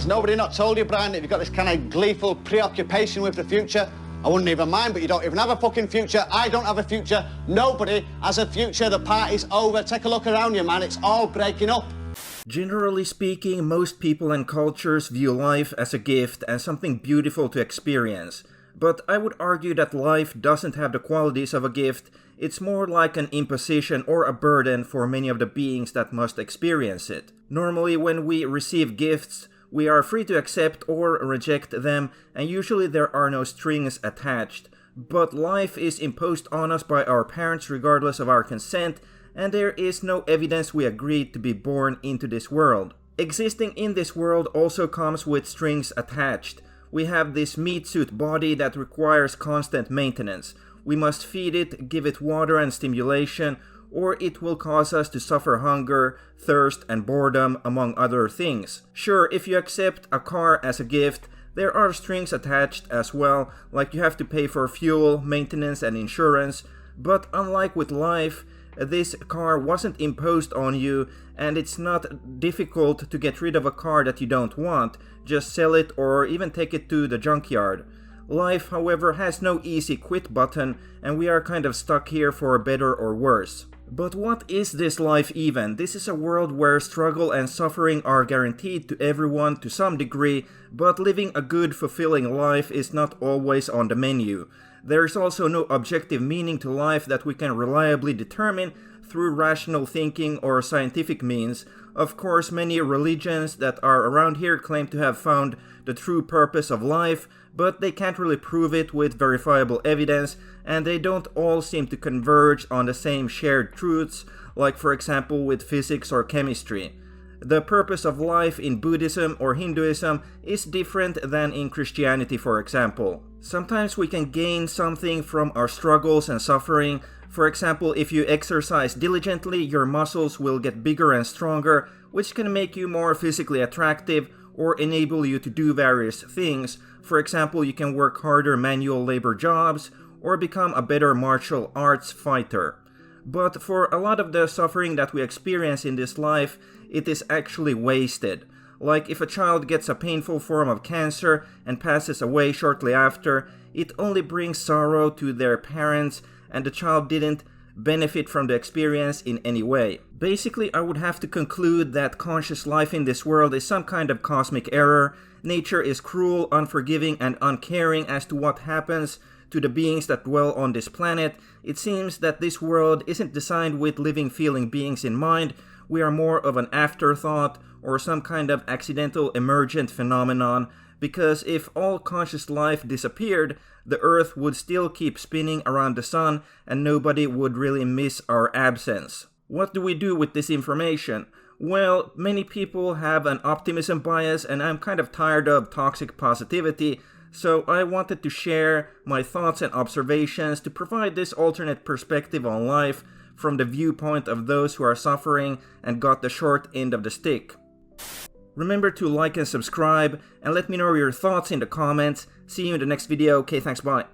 Has nobody not told you, Brian, that you've got this kind of gleeful preoccupation with the future? I wouldn't even mind, but you don't even have a fucking future. I don't have a future. Nobody has a future. The party's over. Take a look around you, man. It's all breaking up. Generally speaking, most people and cultures view life as a gift and something beautiful to experience. But I would argue that life doesn't have the qualities of a gift. It's more like an imposition or a burden for many of the beings that must experience it. Normally, when we receive gifts, we are free to accept or reject them, and usually there are no strings attached. But life is imposed on us by our parents regardless of our consent, and there is no evidence we agreed to be born into this world. Existing in this world also comes with strings attached. We have this meat suit body that requires constant maintenance. We must feed it, give it water and stimulation, or it will cause us to suffer hunger, thirst, and boredom, among other things. Sure, if you accept a car as a gift, there are strings attached as well, like you have to pay for fuel, maintenance, and insurance, but unlike with life, this car wasn't imposed on you, and it's not difficult to get rid of a car that you don't want. Just sell it or even take it to the junkyard. Life, however, has no easy quit button, and we are kind of stuck here for better or worse. But what is this life even? This is a world where struggle and suffering are guaranteed to everyone to some degree, but living a good, fulfilling life is not always on the menu. There is also no objective meaning to life that we can reliably determine through rational thinking or scientific means. Of course, many religions that are around here claim to have found the true purpose of life, but they can't really prove it with verifiable evidence, and they don't all seem to converge on the same shared truths, like for example with physics or chemistry. The purpose of life in Buddhism or Hinduism is different than in Christianity, for example. Sometimes we can gain something from our struggles and suffering. For example, if you exercise diligently, your muscles will get bigger and stronger, which can make you more physically attractive or enable you to do various things. For example, you can work harder manual labor jobs or become a better martial arts fighter. But for a lot of the suffering that we experience in this life, it is actually wasted. Like if a child gets a painful form of cancer and passes away shortly after, it only brings sorrow to their parents, and the child didn't benefit from the experience in any way. Basically, I would have to conclude that conscious life in this world is some kind of cosmic error. Nature is cruel, unforgiving, and uncaring as to what happens to the beings that dwell on this planet. It seems that this world isn't designed with living, feeling beings in mind. We are more of an afterthought or some kind of accidental emergent phenomenon, because if all conscious life disappeared, the Earth would still keep spinning around the sun and nobody would really miss our absence. What do we do with this information? Well, many people have an optimism bias, and I'm kind of tired of toxic positivity, so I wanted to share my thoughts and observations to provide this alternate perspective on life from the viewpoint of those who are suffering and got the short end of the stick. Remember to like and subscribe, and let me know your thoughts in the comments. See you in the next video. Okay, thanks, bye.